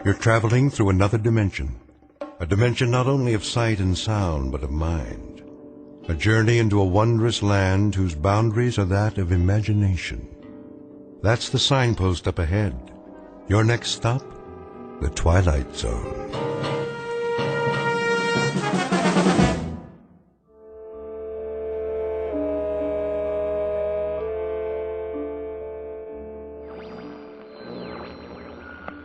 You're traveling through another dimension. A dimension not only of sight and sound, but of mind. A journey into a wondrous land whose boundaries are that of imagination. That's the signpost up ahead. Your next stop, the Twilight Zone.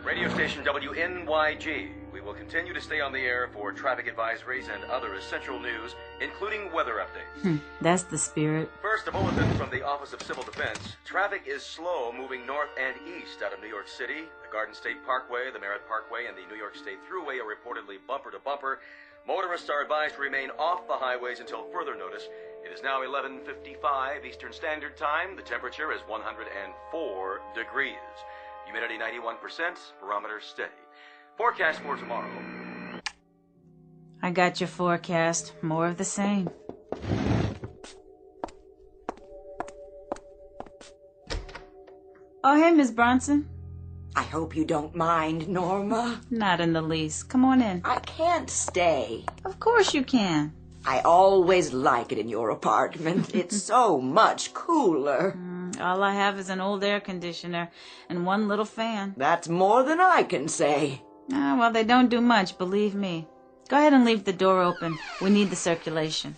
Radio station WNYG. We will continue to stay on the air for traffic advisories and other essential news, including weather updates. That's the spirit. First, a bulletin from the Office of Civil Defense. Traffic is slow moving north and east out of New York City. The Garden State Parkway, the Merritt Parkway, and the New York State Thruway are reportedly bumper to bumper. Motorists are advised to remain off the highways until further notice. It is now 11:55 Eastern Standard Time. The temperature is 104 degrees. Humidity 91%, barometer steady. Forecast for tomorrow. I got your forecast. More of the same. Oh, hey, Miss Bronson. I hope you don't mind, Norma. Not in the least. Come on in. I can't stay. Of course you can. I always like it in your apartment. It's so much cooler. All I have is an old air conditioner and one little fan. That's more than I can say. Well, they don't do much, believe me. Go ahead and leave the door open. We need the circulation.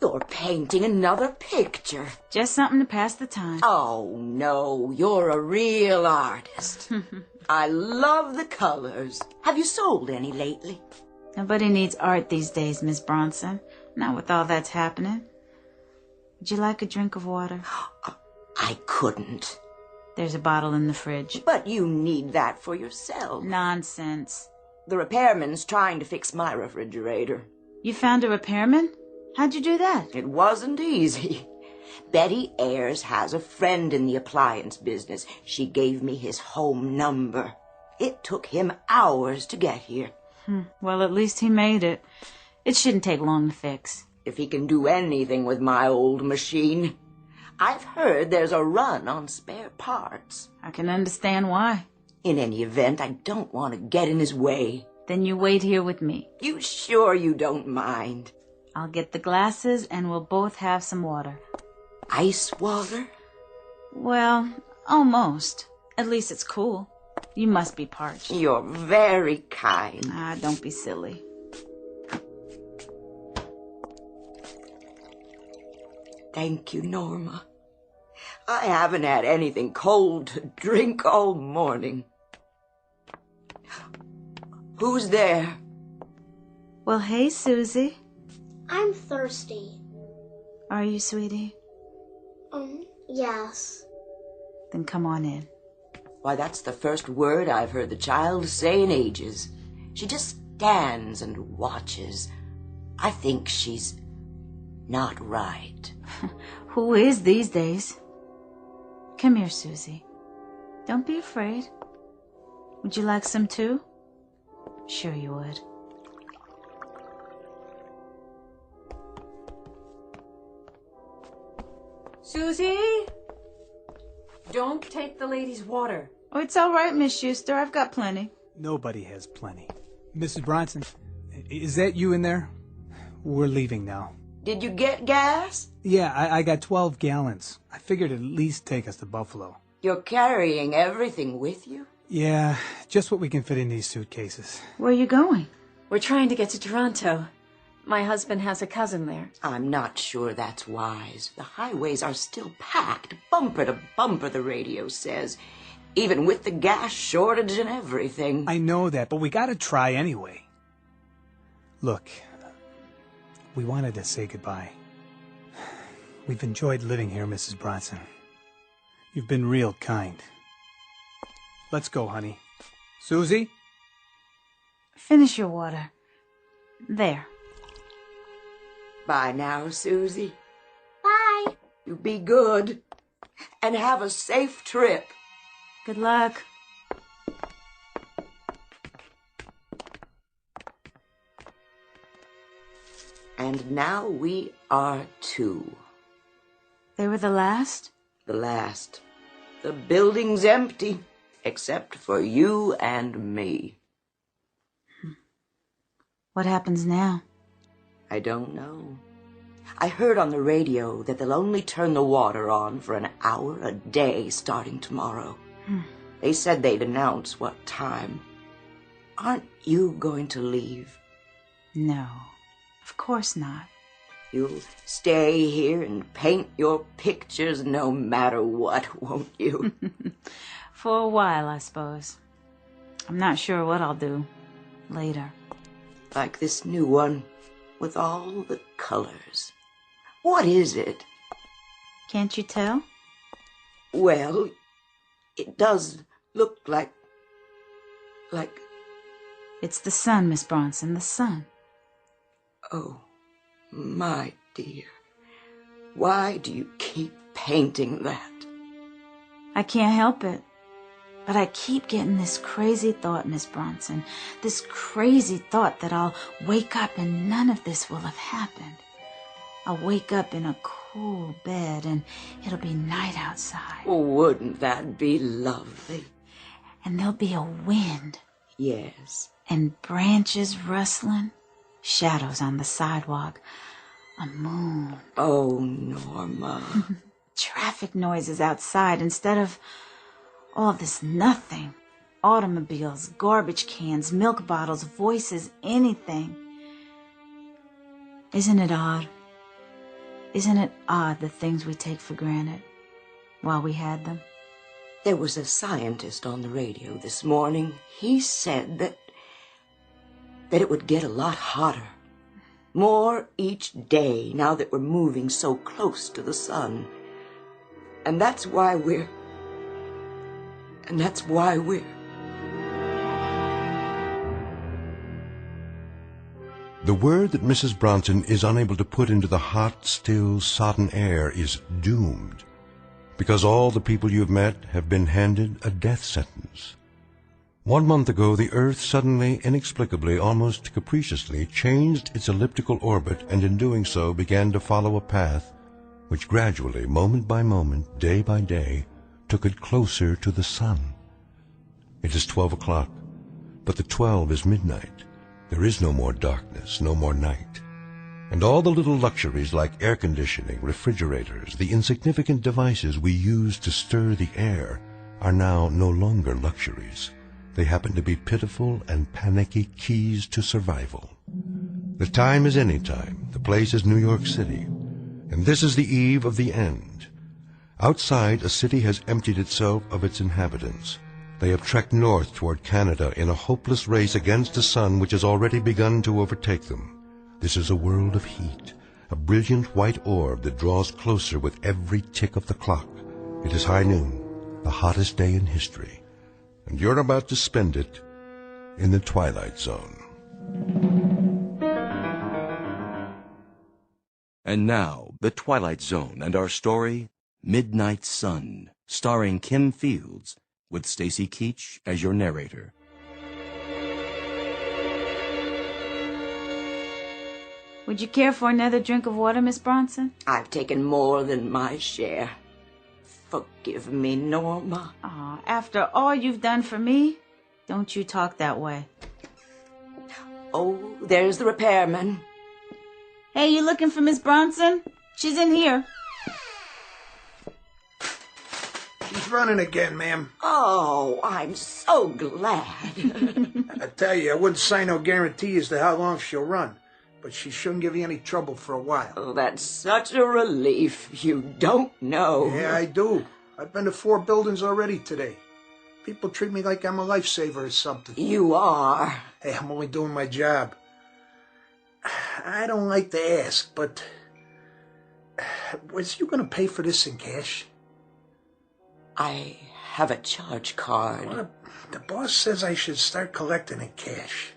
You're painting another picture. Just something to pass the time. Oh, no, you're a real artist. I love the colors. Have you sold any lately? Nobody needs art these days, Miss Bronson. Not with all that's happening. Would you like a drink of water? I couldn't. There's a bottle in the fridge. But you need that for yourself. Nonsense. The repairman's trying to fix my refrigerator. You found a repairman? How'd you do that? It wasn't easy. Betty Ayers has a friend in the appliance business. She gave me his home number. It took him hours to get here. Well, at least he made it. It shouldn't take long to fix. If he can do anything with my old machine. I've heard there's a run on spare parts. I can understand why. In any event, I don't want to get in his way. Then you wait here with me. You sure you don't mind? I'll get the glasses and we'll both have some water. Ice water? Well, almost. At least it's cool. You must be parched. You're very kind. Don't be silly. Thank you, Norma. I haven't had anything cold to drink all morning. Who's there? Well, hey, Susie. I'm thirsty. Are you, sweetie? Yes. Then come on in. Why, that's the first word I've heard the child say in ages. She just stands and watches. I think she's not right. Who is these days? Come here, Susie. Don't be afraid. Would you like some too? Sure you would. Susie? Don't take the lady's water. Oh, it's all right, Miss Schuster. I've got plenty. Nobody has plenty. Mrs. Bronson, is that you in there? We're leaving now. Did you get gas? Yeah, I got 12 gallons. I figured it'd at least take us to Buffalo. You're carrying everything with you? Yeah, just what we can fit in these suitcases. Where are you going? We're trying to get to Toronto. My husband has a cousin there. I'm not sure that's wise. The highways are still packed, bumper to bumper, the radio says. Even with the gas shortage and everything. I know that, but we gotta try anyway. Look, we wanted to say goodbye. We've enjoyed living here, Mrs. Bronson. You've been real kind. Let's go, honey. Susie? Finish your water. There. Bye now, Susie. Bye. You be good. And have a safe trip. Good luck. And now we are two. They were the last? The last. The building's empty. except for you and me. What happens now? I don't know. I heard on the radio that they'll only turn the water on for an hour a day starting tomorrow. They said they'd announce what time. Aren't you going to leave? No, of course not. You'll stay here and paint your pictures no matter what, won't you? For a while, I suppose. I'm not sure what I'll do later. Like this new one with all the colors. What is it? Can't you tell? Well, it does look like... It's the sun, Miss Bronson, the sun. Oh, my dear. Why do you keep painting that? I can't help it. But I keep getting this crazy thought, Miss Bronson. This crazy thought that I'll wake up and none of this will have happened. I'll wake up in a cool bed and it'll be night outside. Wouldn't that be lovely? And there'll be a wind. Yes. And branches rustling. Shadows on the sidewalk. A moon. Oh, Norma. Traffic noises outside instead of all this nothing. Automobiles, garbage cans, milk bottles, voices, anything. Isn't it odd? Isn't it odd the things we take for granted while we had them? There was a scientist on the radio this morning. He said that it would get a lot hotter. More each day now that we're moving so close to the sun. And that's why we're... The word that Mrs. Bronson is unable to put into the hot, still, sodden air is doomed, because all the people you've met have been handed a death sentence. 1 month ago, the Earth suddenly, inexplicably, almost capriciously, changed its elliptical orbit, and in doing so began to follow a path which gradually, moment by moment, day by day, took it closer to the sun. It is 12 o'clock, but the 12 is midnight. There is no more darkness, no more night. And all the little luxuries like air conditioning, refrigerators, the insignificant devices we use to stir the air are now no longer luxuries. They happen to be pitiful and panicky keys to survival. The time is any time. The place is New York City. And this is the eve of the end. Outside, a city has emptied itself of its inhabitants. They have trekked north toward Canada in a hopeless race against a sun which has already begun to overtake them. This is a world of heat, a brilliant white orb that draws closer with every tick of the clock. It is high noon, the hottest day in history, and you're about to spend it in the Twilight Zone. And now, The Twilight Zone and our story, Midnight Sun, starring Kim Fields, with Stacey Keach as your narrator. Would you care for another drink of water, Miss Bronson? I've taken more than my share. Forgive me, Norma. Aw, after all you've done for me, don't you talk that way. Oh, there's the repairman. Hey, you looking for Miss Bronson? She's in here. She's running again, ma'am. Oh, I'm so glad. I tell you, I wouldn't sign no guarantee as to how long she'll run, but she shouldn't give you any trouble for a while. Oh, that's such a relief. You don't know. Yeah, I do. I've been to 4 buildings already today. People treat me like I'm a lifesaver or something. You are. Hey, I'm only doing my job. I don't like to ask, but was you going to pay for this in cash? I have a charge card. Well, the boss says I should start collecting in cash.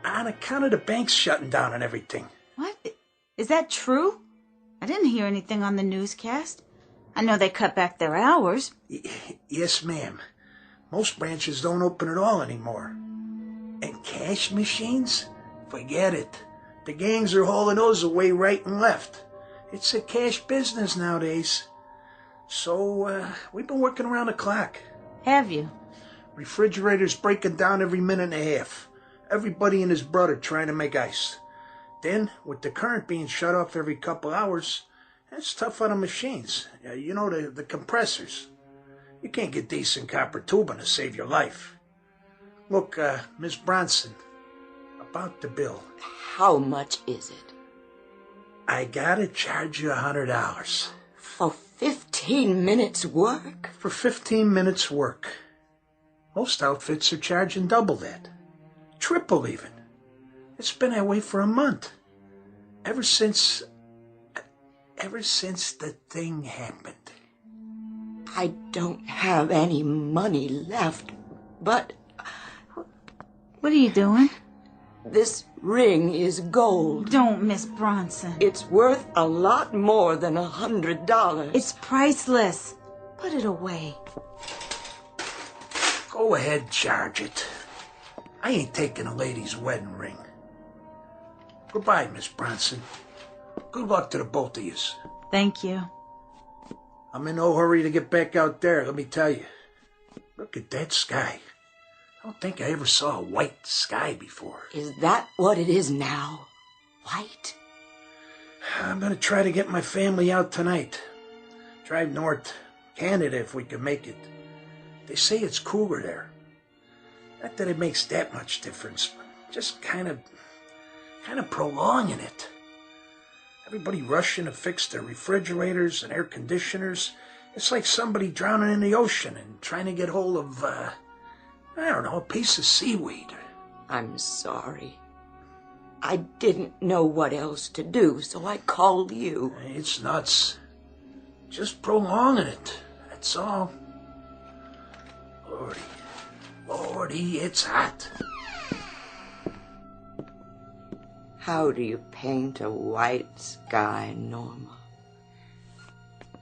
On account of the banks shutting down and everything. What? Is that true? I didn't hear anything on the newscast. I know they cut back their hours. Yes, ma'am. Most branches don't open at all anymore. And cash machines? Forget it. The gangs are hauling those away right and left. It's a cash business nowadays. So, we've been working around the clock. Have you? Refrigerator's breaking down every minute and a half. Everybody and his brother trying to make ice. Then, with the current being shut off every couple hours, that's tough on the machines. You know, the compressors. You can't get decent copper tubing to save your life. Look, Miss Bronson, about the bill. How much is it? I gotta charge you $100. For 15 minutes work? For 15 minutes work. Most outfits are charging double that. Triple even. It's been that way for a month. Ever since the thing happened. I don't have any money left, but... What are you doing? This ring is gold. Don't, Miss Bronson. It's worth a lot more than $100. It's priceless. Put it away. Go ahead, charge it. I ain't taking a lady's wedding ring. Goodbye, Miss Bronson. Good luck to the both of yous. Thank you. I'm in no hurry to get back out there, let me tell you. Look at that sky. I don't think I ever saw a white sky before. Is that what it is now? White? I'm gonna try to get my family out tonight. Drive north, Canada if we can make it. They say it's cooler there. Not that it makes that much difference, but just kind of prolonging it. Everybody rushing to fix their refrigerators and air conditioners. It's like somebody drowning in the ocean and trying to get hold of, I don't know, a piece of seaweed. I'm sorry. I didn't know what else to do, so I called you. It's nuts. Just prolonging it, that's all. Lordy, it's hot. How do you paint a white sky, Norma?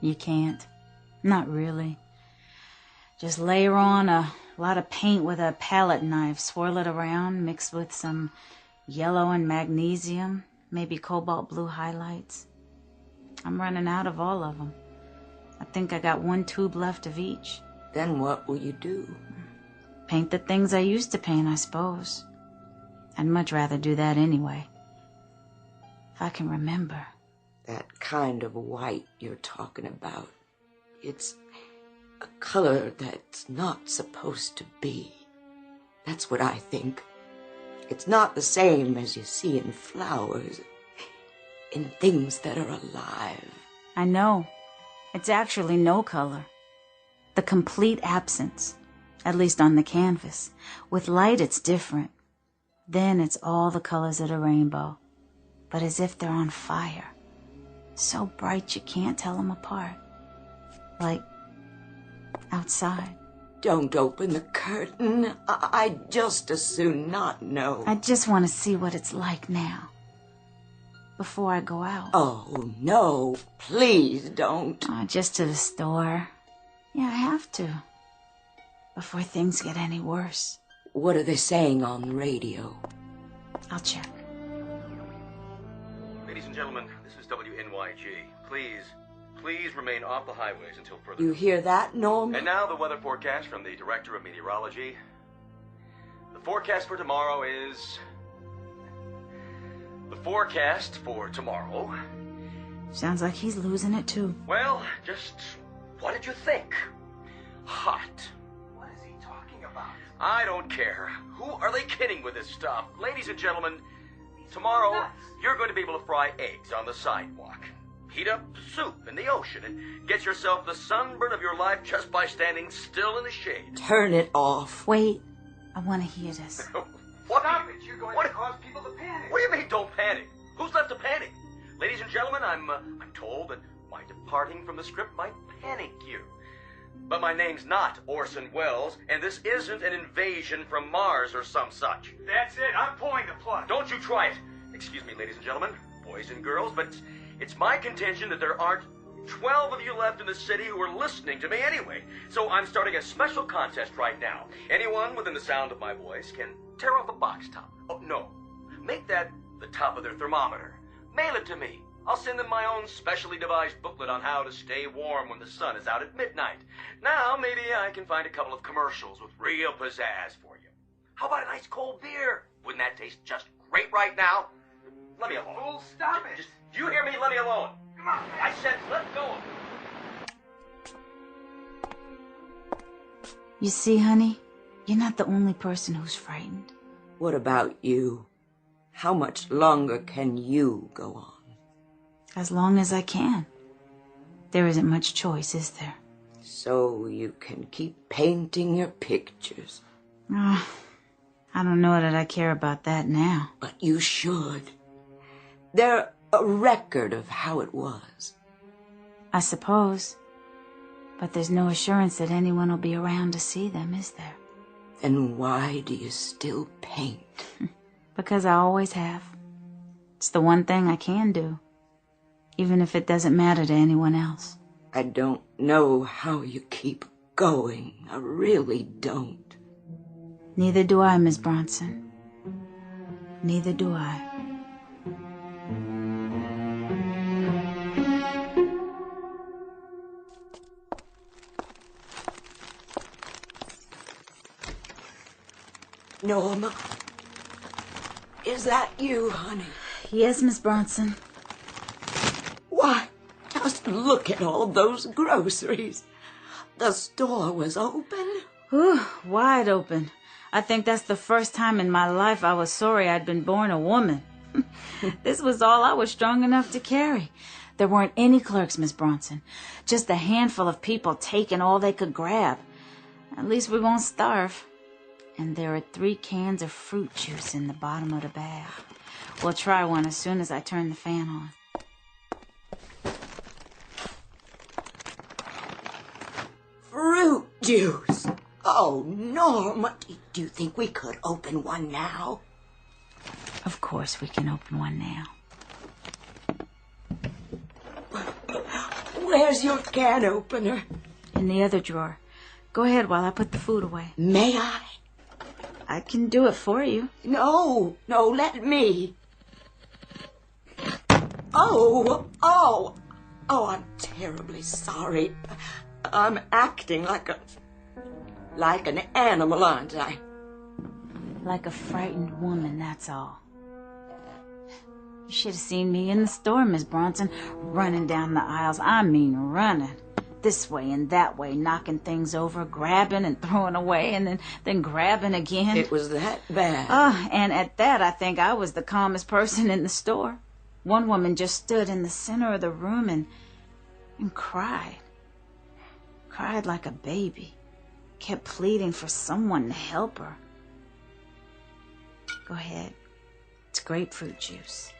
You can't. Not really. Just layer on a lot of paint with a palette knife, swirl it around, mix with some yellow and magnesium, maybe cobalt blue highlights. I'm running out of all of them. I think I got 1 tube left of each. Then what will you do? Paint the things I used to paint, I suppose. I'd much rather do that anyway. If I can remember. That kind of white you're talking about. It's a color that's not supposed to be. That's what I think. It's not the same as you see in flowers, in things that are alive. I know. It's actually no color. The complete absence, at least on the canvas. With light, it's different. Then it's all the colors of the rainbow, but as if they're on fire. So bright you can't tell them apart. Like outside. Don't open the curtain. I'd just as soon not know. I just want to see what it's like now. Before I go out. Oh, no. Please don't. Oh, just to the store. Yeah, I have to. Before things get any worse. What are they saying on the radio? I'll check. Ladies and gentlemen, this is WNYG. Please remain off the highways until further. You hear that, Norm? And now the weather forecast from the Director of Meteorology. The forecast for tomorrow is... The forecast for tomorrow... Sounds like he's losing it too. Well, just what did you think? Hot. What is he talking about? I don't care. Who are they kidding with this stuff? Ladies and gentlemen, tomorrow you're going to be able to fry eggs on the sidewalk. Heat up soup in the ocean and get yourself the sunburn of your life just by standing still in the shade. Turn it off. Wait, I want to hear this. What? Stop it! You're going to cause people to panic. What do you mean, don't panic? Who's left to panic? Ladies and gentlemen, I'm told that my departing from the script might panic you. But my name's not Orson Welles, and this isn't an invasion from Mars or some such. That's it. I'm pulling the plug. Don't you try it. Excuse me, ladies and gentlemen, boys and girls, but it's my contention that there aren't 12 of you left in the city who are listening to me anyway. So I'm starting a special contest right now. Anyone within the sound of my voice can tear off a box top. Oh, no. Make that the top of their thermometer. Mail it to me. I'll send them my own specially devised booklet on how to stay warm when the sun is out at midnight. Now, maybe I can find a couple of commercials with real pizzazz for you. How about a nice cold beer? Wouldn't that taste just great right now? Let me alone. Fool, stop it. Just, do you hear me? Let me alone. Come on. I said let go of me. You see, honey, you're not the only person who's frightened. What about you? How much longer can you go on? As long as I can. There isn't much choice, is there? So you can keep painting your pictures. I don't know that I care about that now. But you should. They're a record of how it was. I suppose. But there's no assurance that anyone will be around to see them, is there? Then why do you still paint? Because I always have. It's the one thing I can do, even if it doesn't matter to anyone else. I don't know how you keep going. I really don't. Neither do I, Miss Bronson. Neither do I. Norma, is that you, honey? Yes, Miss Bronson. Why, just look at all those groceries. The store was open. Whew, wide open. I think that's the first time in my life I was sorry I'd been born a woman. This was all I was strong enough to carry. There weren't any clerks, Miss Bronson. Just a handful of people taking all they could grab. At least we won't starve. And there are 3 cans of fruit juice in the bottom of the bag. We'll try one as soon as I turn the fan on. Fruit juice. Oh, Norma, do you think we could open one now? Of course we can open one now. Where's your can opener? In the other drawer. Go ahead while I put the food away. May I? I can do it for you. No, let me. Oh, I'm terribly sorry. I'm acting like an animal, aren't I? Like a frightened woman, that's all. You should have seen me in the store, Miss Bronson, running down the aisles. I mean running. This way and that way, knocking things over, grabbing and throwing away, and then grabbing again. It was that bad. And at that, I think I was the calmest person in the store. One woman just stood in the center of the room and cried. Cried like a baby. Kept pleading for someone to help her. Go ahead. It's grapefruit juice.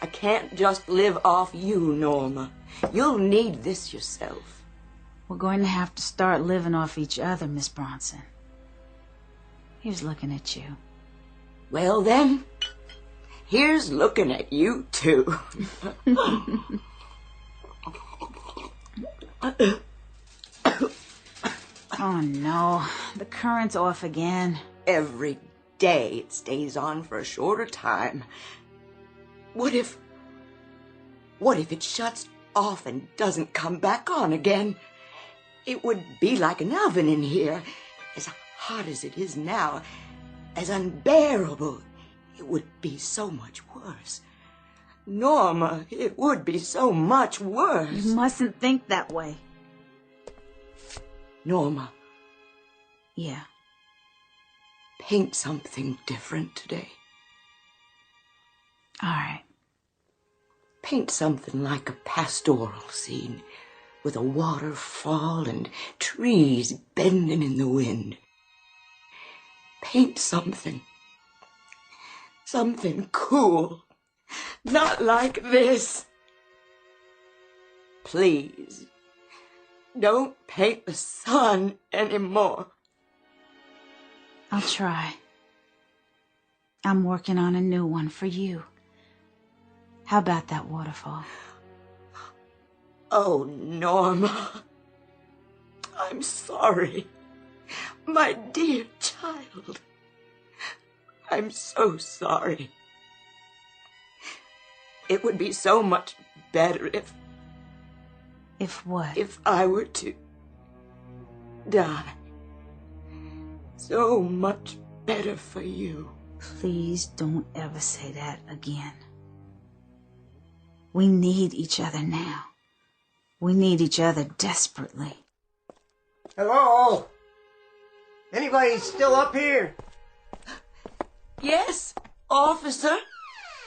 I can't just live off you, Norma. You'll need this yourself. We're going to have to start living off each other, Miss Bronson. Here's looking at you. Well, then, here's looking at you, too. Oh, no. The current's off again. Every day it stays on for a shorter time. What if it shuts off and doesn't come back on again? It would be like an oven in here. As hot as it is now, as unbearable. It would be so much worse. Norma, it would be so much worse. You mustn't think that way. Norma. Yeah. Paint something different today. All right. Paint something like a pastoral scene with a waterfall and trees bending in the wind. Paint something cool. Not like this. Please, don't paint the sun anymore. I'll try. I'm working on a new one for you. How about that waterfall? Oh, Norma. I'm sorry. My dear child. I'm so sorry. It would be so much better if... If what? If I were to die. So much better for you. Please don't ever say that again. We need each other now. We need each other desperately. Hello? Anybody still up here? Yes, officer.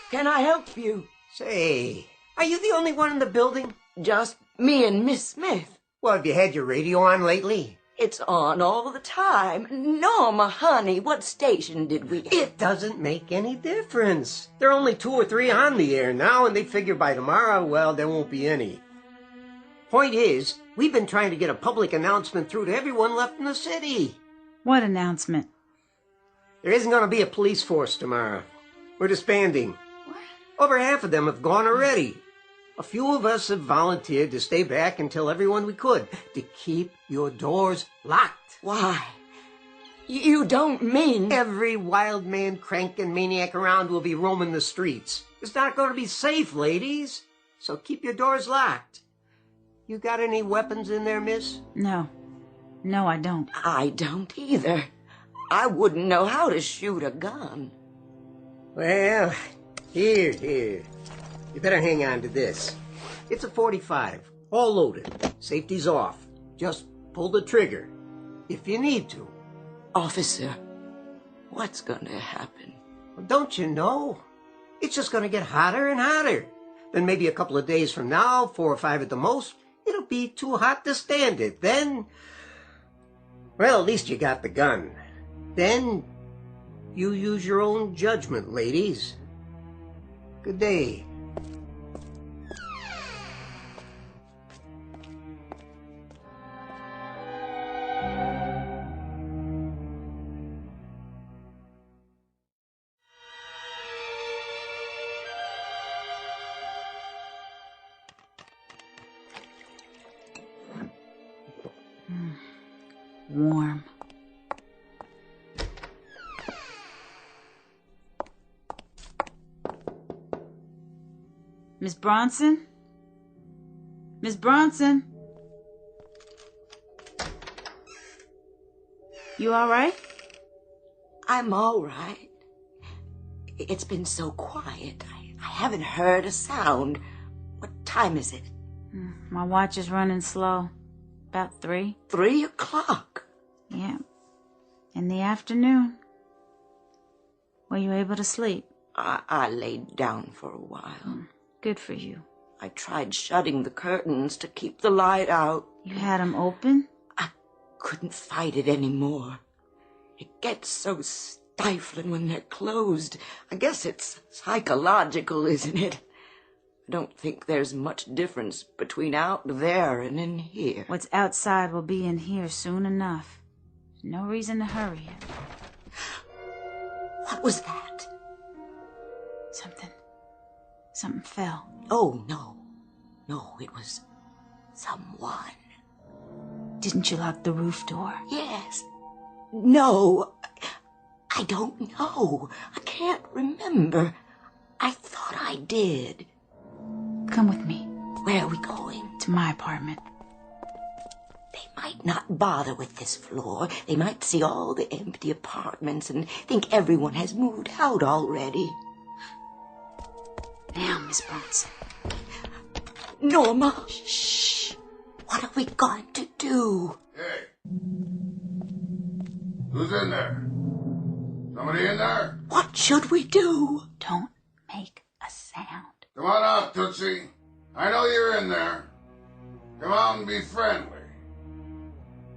Can I help you? Say, are you the only one in the building? Just me and Miss Smith. Well, have you had your radio on lately? It's on all the time. Norma, honey, what station did we... It doesn't make any difference. There are only 2 or 3 on the air now, and they figure by tomorrow, well, there won't be any. Point is, we've been trying to get a public announcement through to everyone left in the city. What announcement? There isn't going to be a police force tomorrow. We're disbanding. What? Over half of them have gone already. A few of us have volunteered to stay back and tell everyone we could to keep your doors locked. Why? You don't mean... Every wild man, crank, and maniac around will be roaming the streets. It's not going to be safe, ladies. So keep your doors locked. You got any weapons in there, miss? No. No, I don't. I don't either. I wouldn't know how to shoot a gun. Well, here. You better hang on to this. It's a .45, all loaded. Safety's off. Just pull the trigger, if you need to. Officer, what's going to happen? Well, don't you know? It's just going to get hotter and hotter. Then maybe a couple of days from now, 4 or 5 at the most, it'll be too hot to stand it. Then, well, at least you got the gun. Then, you use your own judgment, ladies. Good day. Warm. Miss Bronson? Miss Bronson? You all right? I'm all right. It's been so quiet. I haven't heard a sound. What time is it? My watch is running slow. About 3. 3 o'clock? Yeah. In the afternoon. Were you able to sleep? I laid down for a while. Good for you. I tried shutting the curtains to keep the light out. You had them open? I couldn't fight it anymore. It gets so stifling when they're closed. I guess it's psychological, isn't it? I don't think there's much difference between out there and in here. What's outside will be in here soon enough. No reason to hurry it. What was that? Something fell. Oh, no. No, it was someone. Didn't you lock the roof door? Yes. No. I don't know. I can't remember. I thought I did. Come with me. Where are we going? To my apartment. They might not bother with this floor. They might see all the empty apartments and think everyone has moved out already. Now, Miss Bronson. Norma. Shh. What are we going to do? Hey. Who's in there? Somebody in there? What should we do? Don't make a sound. Come on out, Tootsie. I know you're in there. Come out and be friendly.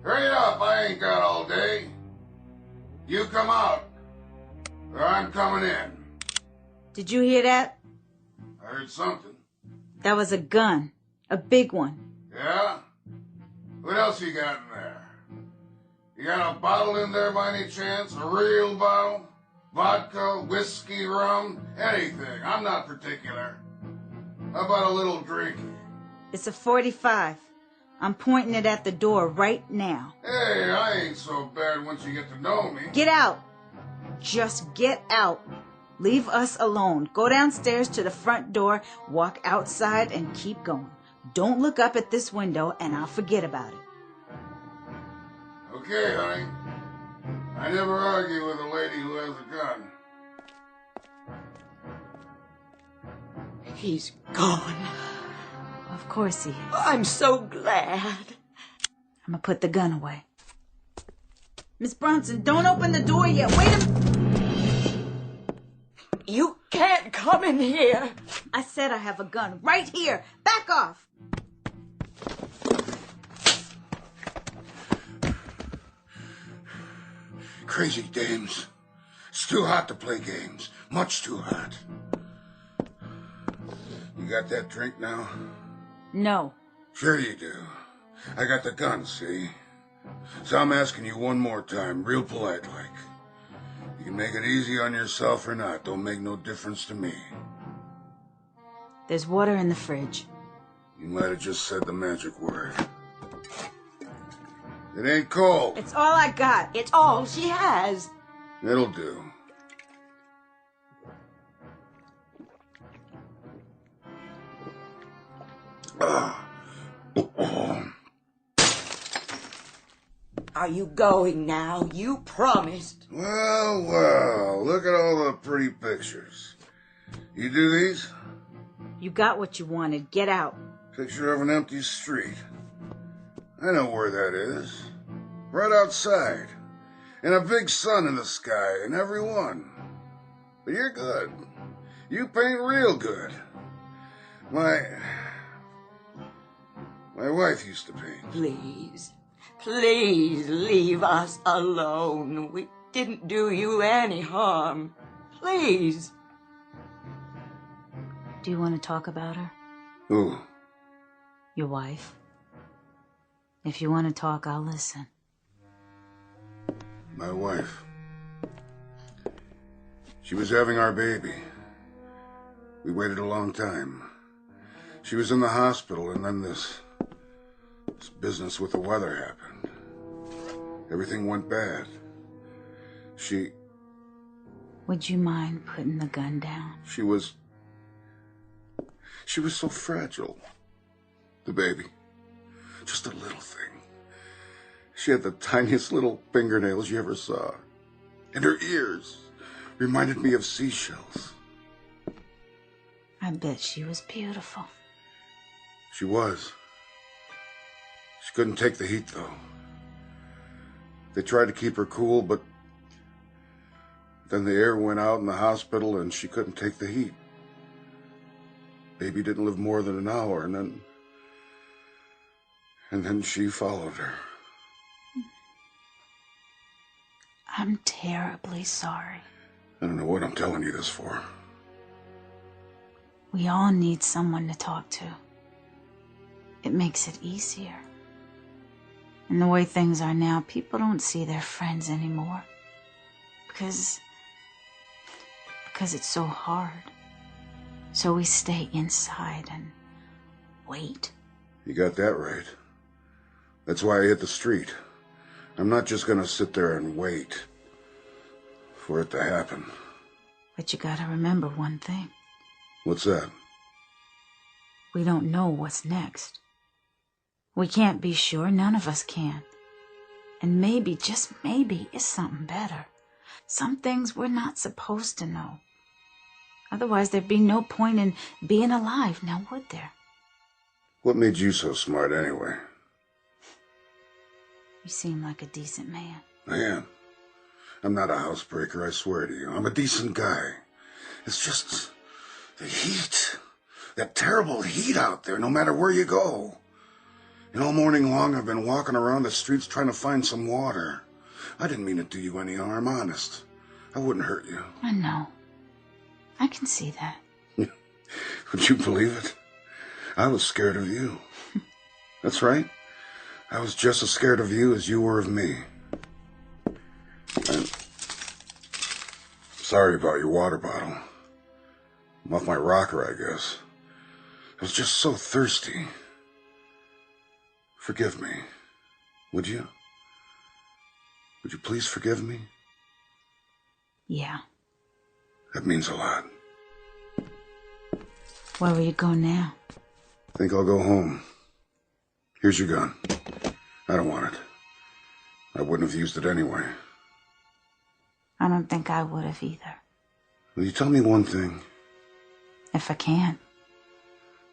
Hurry it up, I ain't got all day. You come out, or I'm coming in. Did you hear that? I heard something. That was a gun. A big one. Yeah? What else you got in there? You got a bottle in there by any chance? A real bottle? Vodka, whiskey, rum, anything. I'm not particular. How about a little drinking? It's a .45. I'm pointing it at the door right now. Hey, I ain't so bad once you get to know me. Get out. Just get out. Leave us alone. Go downstairs to the front door, walk outside, and keep going. Don't look up at this window, and I'll forget about it. Okay, honey. I never argue with a lady who has a gun. He's gone. Of course he is. I'm so glad. I'm gonna put the gun away. Miss Bronson, don't open the door yet. Wait a minute. You can't come in here. I said I have a gun right here. Back off. Crazy dames. It's too hot to play games. Much too hot. You got that drink now? No. Sure you do. I got the gun, see? So I'm asking you one more time, real polite like. You can make it easy on yourself or not. Don't make no difference to me. There's water in the fridge. You might have just said the magic word. It ain't cold. It's all I got. It's all she has. It'll do. Are you going now? You promised. Well, look at all the pretty pictures. You do these? You got what you wanted. Get out. Picture of an empty street. I know where that is. Right outside. And a big sun in the sky in every one. But you're good. You paint real good. My wife used to paint. Please. Please leave us alone. We didn't do you any harm. Please. Do you want to talk about her? Who? Your wife. If you want to talk, I'll listen. My wife. She was having our baby. We waited a long time. She was in the hospital, and then this business with the weather happened. Everything went bad. Would you mind putting the gun down? She was so fragile. The baby. Just a little thing. She had the tiniest little fingernails you ever saw. And her ears reminded me of seashells. I bet she was beautiful. She was. She couldn't take the heat, though. They tried to keep her cool, but then the air went out in the hospital and she couldn't take the heat. Baby didn't live more than an hour, and then she followed her. I'm terribly sorry. I don't know what I'm telling you this for. We all need someone to talk to. It makes it easier. And the way things are now, people don't see their friends anymore. Because it's so hard. So we stay inside and wait. You got that right. That's why I hit the street. I'm not just gonna sit there and wait for it to happen. But you gotta remember one thing. What's that? We don't know what's next. We can't be sure, none of us can. And maybe, just maybe, is something better. Some things we're not supposed to know. Otherwise, there'd be no point in being alive, now would there? What made you so smart anyway? You seem like a decent man. I am. I'm not a housebreaker, I swear to you. I'm a decent guy. It's just the heat. That terrible heat out there, no matter where you go. And all morning long I've been walking around the streets trying to find some water. I didn't mean to do you any harm, honest. I wouldn't hurt you. I know. I can see that. Would you believe it? I was scared of you. That's right. I was just as scared of you as you were of me. And sorry about your water bottle. I'm off my rocker, I guess. I was just so thirsty. Forgive me. Would you? Would you please forgive me? Yeah. That means a lot. Where will you go now? I think I'll go home. Here's your gun. I don't want it. I wouldn't have used it anyway. I don't think I would have either. Will you tell me one thing? If I can.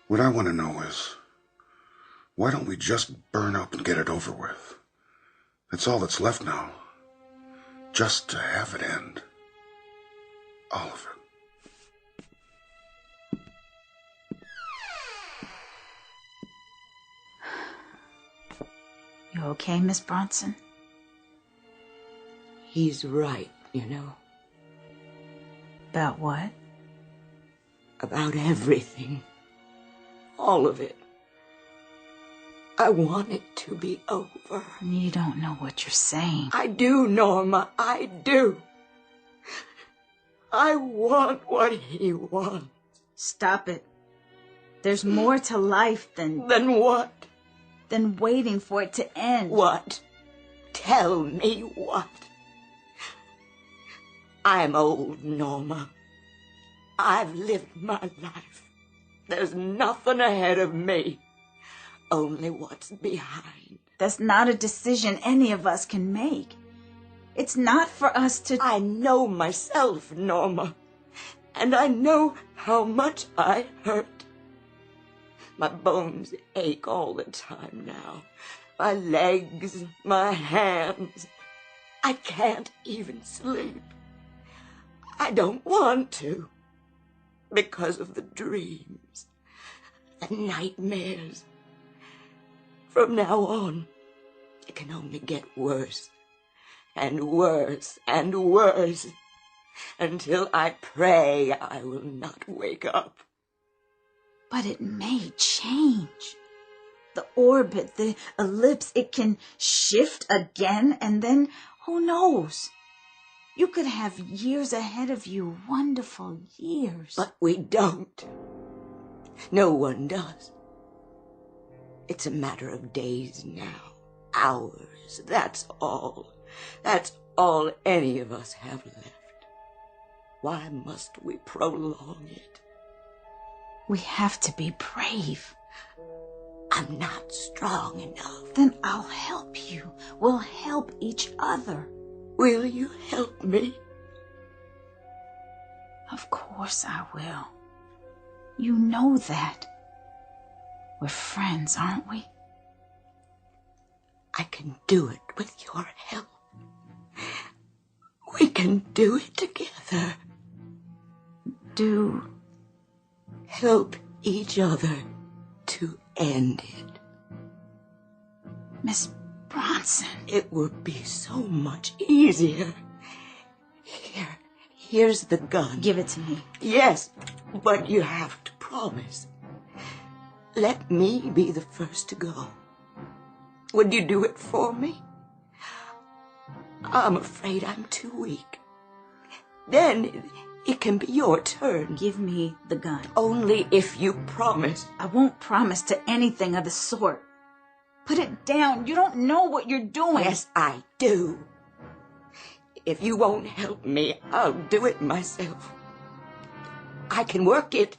What I want to know is, why don't we just burn up and get it over with? That's all that's left now. Just to have it end. All of it. You okay, Miss Bronson? He's right, you know. About what? About everything. All of it. I want it to be over. You don't know what you're saying. I do, Norma. I do. I want what he wants. Stop it. There's more to life than... Than what? Than waiting for it to end. What? Tell me what? I'm old, Norma. I've lived my life. There's nothing ahead of me. Only what's behind. That's not a decision any of us can make. It's not for us to... I know myself, Norma. And I know how much I hurt. My bones ache all the time now. My legs, my hands. I can't even sleep. I don't want to. Because of the dreams. The nightmares. From now on, it can only get worse. And worse and worse. Until I pray I will not wake up. But it may change. The orbit, the ellipse, it can shift again, and then, who knows? You could have years ahead of you, wonderful years. But we don't. No one does. It's a matter of days now, hours, that's all. That's all any of us have left. Why must we prolong it? We have to be brave. I'm not strong enough. Then I'll help you. We'll help each other. Will you help me? Of course I will. You know that. We're friends, aren't we? I can do it with your help. We can do it together. Do help each other to end it. Miss Bronson. It would be so much easier. Here's the gun. Give it to me. Yes, but you have to promise. Let me be the first to go. Would you do it for me? I'm afraid I'm too weak. Then it can be your turn. Give me the gun. Only if you promise. I won't promise to anything of the sort. Put it down. You don't know what you're doing. Yes, I do. If you won't help me, I'll do it myself. I can work it.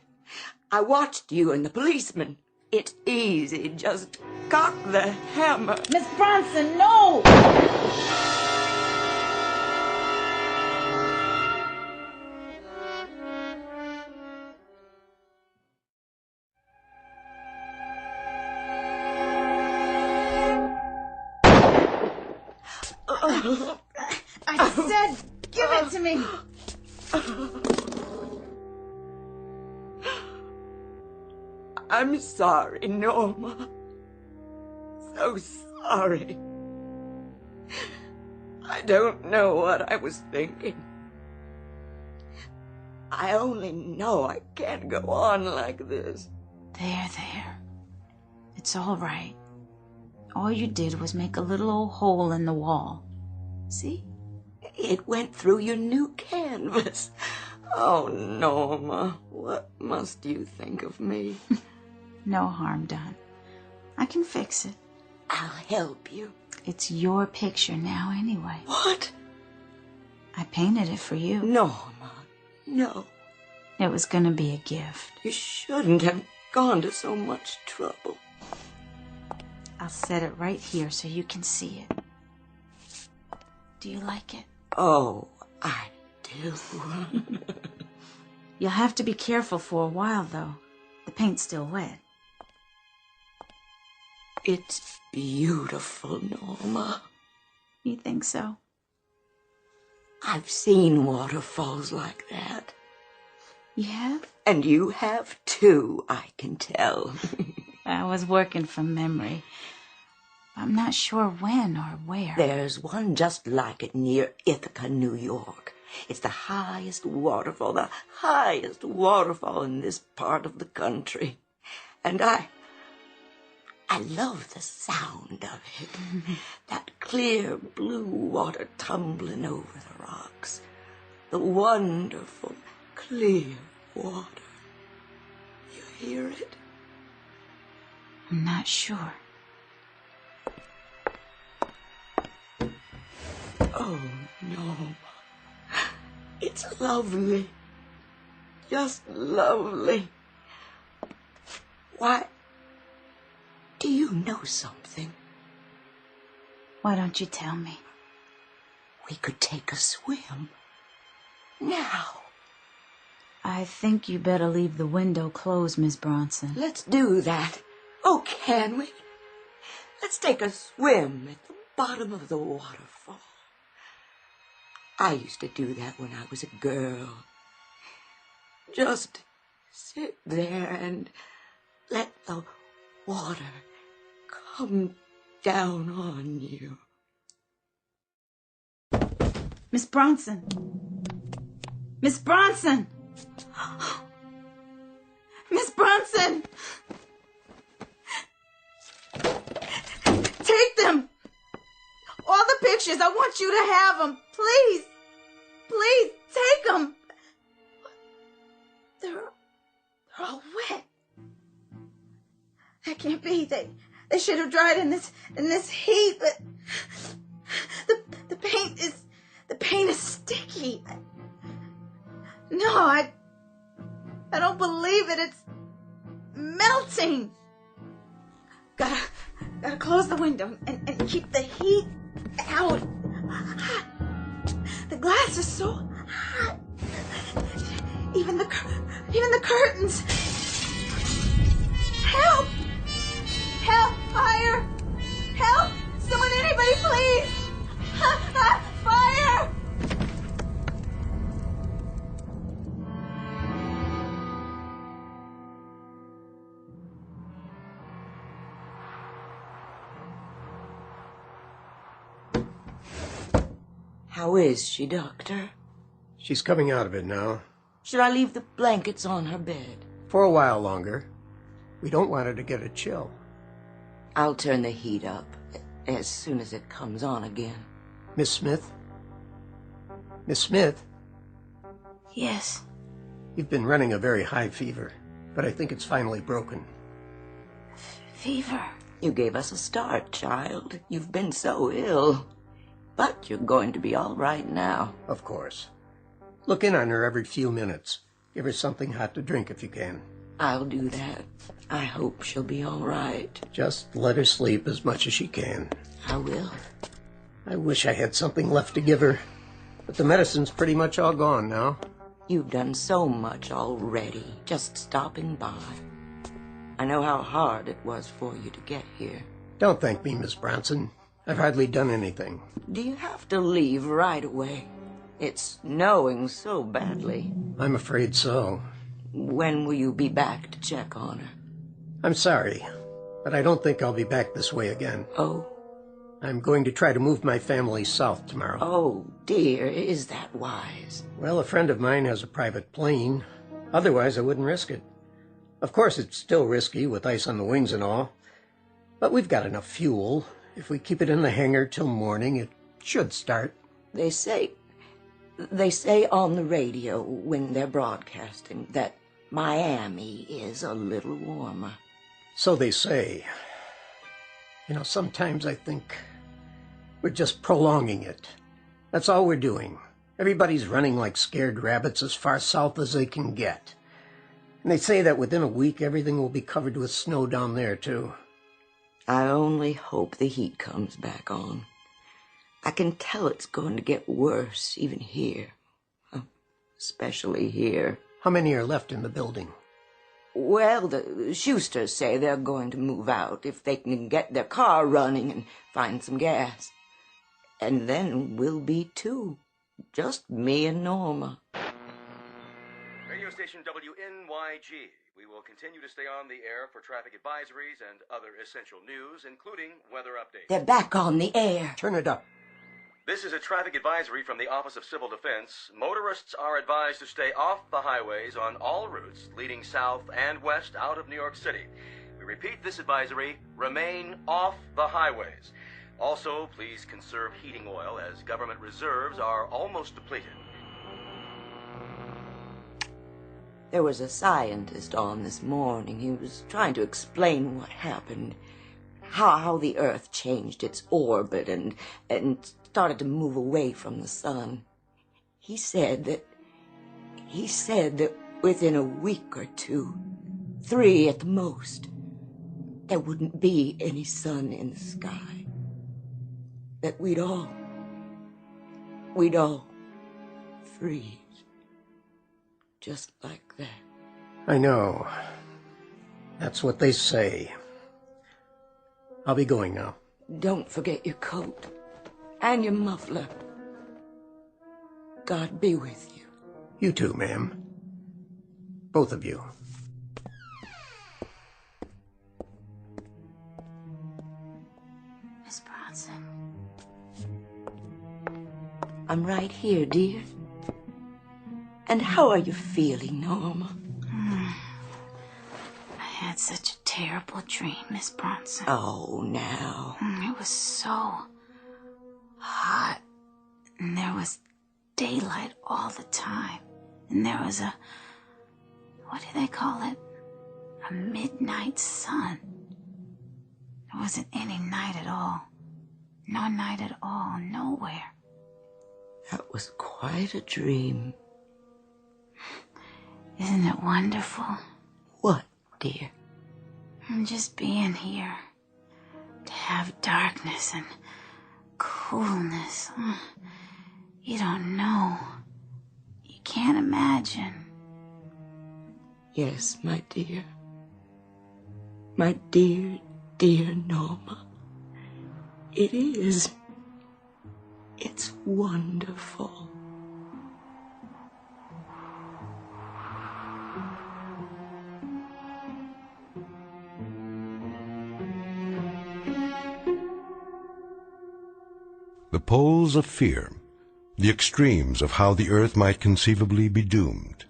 I watched you and the policeman. It's easy. Just cock the hammer. Miss Bronson, no! I said, give it to me. I'm sorry, Norma. So sorry. I don't know what I was thinking. I only know I can't go on like this. There. It's all right. All you did was make a little old hole in the wall. See? It went through your new canvas. Oh, Norma, what must you think of me? No harm done. I can fix it. I'll help you. It's your picture now anyway. What? I painted it for you. Norma, No. It was gonna be a gift. You shouldn't have gone to so much trouble. I'll set it right here so you can see it. Do you like it? Oh, I do. You'll have to be careful for a while, though. The paint's still wet. It's beautiful, Norma. You think so? I've seen waterfalls like that. You have? And you have too, I can tell. I was working from memory. I'm not sure when or where. There's one just like it near Ithaca, New York. It's the highest waterfall in this part of the country. And I love the sound of it. That clear blue water tumbling over the rocks. The wonderful, clear water. You hear it? I'm not sure. Oh, no. It's lovely. Just lovely. Why, do you know something? Why don't you tell me? We could take a swim. Now. I think you better leave the window closed, Miss Bronson. Let's do that. Oh, can we? Let's take a swim at the bottom of the waterfall. I used to do that when I was a girl. Just sit there and let the water come down on you. Miss Bronson! Miss Bronson! Miss Bronson! Take them! All the pictures, I want you to have them. Please! Please, take them! They're all wet. That can't be. They should have dried in this heat, but the paint is sticky. I don't believe it. It's melting. Gotta close the window and keep the heat out. The glass is so hot. Even the curtains. Help! Help! Fire! Help! Someone, anybody, please! Fire! How is she, Doctor? She's coming out of it now. Should I leave the blankets on her bed? For a while longer. We don't want her to get a chill. I'll turn the heat up as soon as it comes on again. Miss Smith? Miss Smith? Yes. You've been running a very high fever, but I think it's finally broken. Fever? You gave us a start, child. You've been so ill. But you're going to be all right now. Of course. Look in on her every few minutes. Give her something hot to drink if you can. I'll do that. I hope she'll be all right. Just let her sleep as much as she can. I will. I wish I had something left to give her, but the medicine's pretty much all gone now. You've done so much already, just stopping by. I know how hard it was for you to get here. Don't thank me, Miss Bronson. I've hardly done anything. Do you have to leave right away? It's snowing so badly. I'm afraid so. When will you be back to check on her? I'm sorry, but I don't think I'll be back this way again. Oh? I'm going to try to move my family south tomorrow. Oh, dear, is that wise? Well, a friend of mine has a private plane. Otherwise, I wouldn't risk it. Of course, it's still risky with ice on the wings and all. But we've got enough fuel. If we keep it in the hangar till morning, it should start. They say on the radio when they're broadcasting that Miami is a little warmer. So they say. You know, sometimes I think we're just prolonging it. That's all we're doing. Everybody's running like scared rabbits as far south as they can get. And they say that within a week everything will be covered with snow down there, too. I only hope the heat comes back on. I can tell it's going to get worse, even here. Especially here. How many are left in the building? Well, the Schusters say they're going to move out if they can get their car running and find some gas. And then we'll be two. Just me and Norma. Radio station WNYG. We will continue to stay on the air for traffic advisories and other essential news, including weather updates. They're back on the air. Turn it up. This is a traffic advisory from the Office of Civil Defense. Motorists are advised to stay off the highways on all routes leading south and west out of New York City. We repeat this advisory: remain off the highways. Also, please conserve heating oil as government reserves are almost depleted. There was a scientist on this morning. He was trying to explain what happened. How the Earth changed its orbit and started to move away from the sun. He said that within a week or two, 3 at the most, there wouldn't be any sun in the sky. That we'd all freeze. Just like that. I know. That's what they say. I'll be going now. Don't forget your coat and your muffler. God be with you. You too, ma'am. Both of you. Miss Bronson. I'm right here, dear. And how are you feeling, Norma? I had such a terrible dream, Miss Bronson. Oh, now. It was so hot, and there was daylight all the time. And there was what do they call it? A midnight sun. There wasn't any night at all. No night at all, nowhere. That was quite a dream. Isn't it wonderful? What, dear? Just being here. To have darkness and coolness. You don't know. You can't imagine. Yes, my dear. My dear, dear Norma. It is. It's wonderful. The poles of fear, the extremes of how the earth might conceivably be doomed.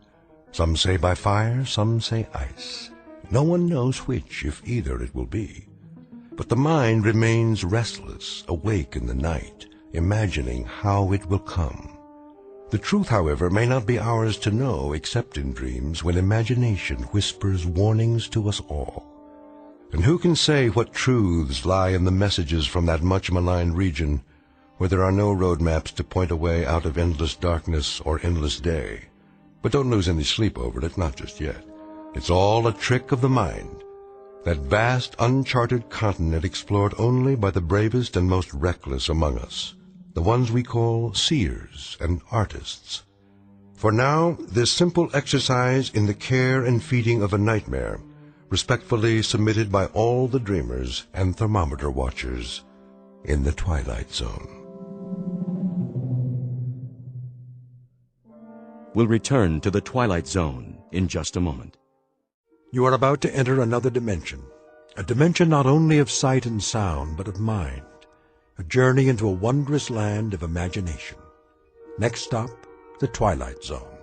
Some say by fire, some say ice. No one knows which, if either, it will be. But the mind remains restless, awake in the night, imagining how it will come. The truth, however, may not be ours to know except in dreams, when imagination whispers warnings to us all. And who can say what truths lie in the messages from that much maligned region, where there are no road maps to point a way out of endless darkness or endless day? But don't lose any sleep over it, not just yet. It's all a trick of the mind, that vast, uncharted continent explored only by the bravest and most reckless among us, the ones we call seers and artists. For now, this simple exercise in the care and feeding of a nightmare, respectfully submitted by all the dreamers and thermometer watchers in the Twilight Zone. We'll return to the Twilight Zone in just a moment. You are about to enter another dimension, a dimension not only of sight and sound, but of mind, a journey into a wondrous land of imagination. Next stop, the Twilight Zone.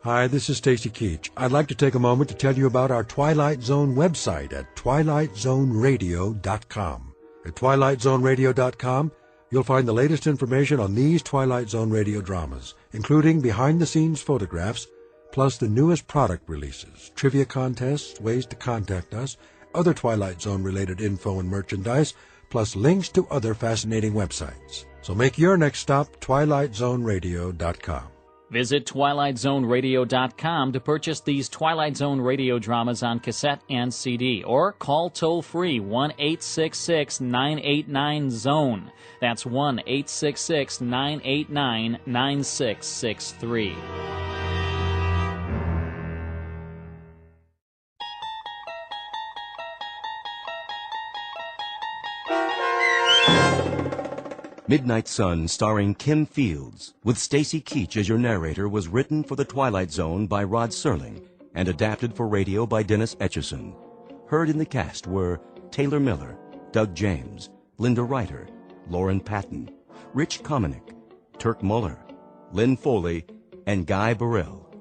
Hi, this is Stacey Keach. I'd like to take a moment to tell you about our Twilight Zone website at twilightzoneradio.com. At twilightzoneradio.com, you'll find the latest information on these Twilight Zone radio dramas, including behind-the-scenes photographs, plus the newest product releases, trivia contests, ways to contact us, other Twilight Zone-related info and merchandise, plus links to other fascinating websites. So make your next stop TwilightZoneRadio.com. Visit TwilightZoneRadio.com to purchase these Twilight Zone radio dramas on cassette and CD, or call toll-free 1-866-989-ZONE. That's 1-866-989-9663. Midnight Sun, starring Kim Fields, with Stacey Keach as your narrator, was written for The Twilight Zone by Rod Serling and adapted for radio by Dennis Etchison. Heard in the cast were Taylor Miller, Doug James, Linda Ryder, Lauren Patton, Rich Kominick, Turk Muller, Lynn Foley, and Guy Burrell.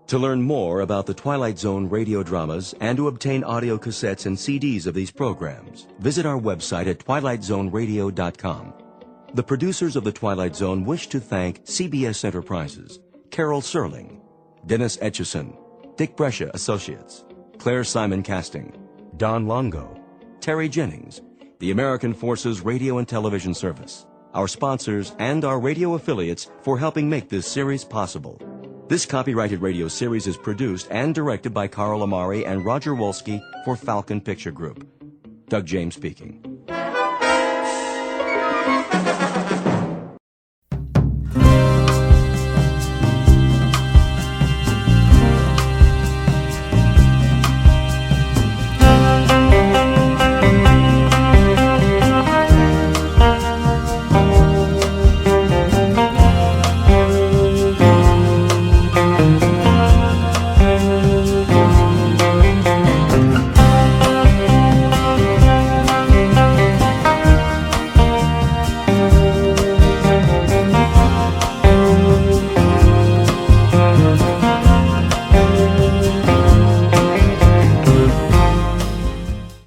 To learn more about the Twilight Zone radio dramas and to obtain audio cassettes and CDs of these programs, visit our website at twilightzoneradio.com. The producers of The Twilight Zone wish to thank CBS Enterprises, Carol Serling, Dennis Etchison, Dick Brescia Associates, Claire Simon Casting, Don Longo, Terry Jennings, the American Forces Radio and Television Service, our sponsors, and our radio affiliates for helping make this series possible. This copyrighted radio series is produced and directed by Carl Amari and Roger Wolski for Falcon Picture Group. Doug James speaking.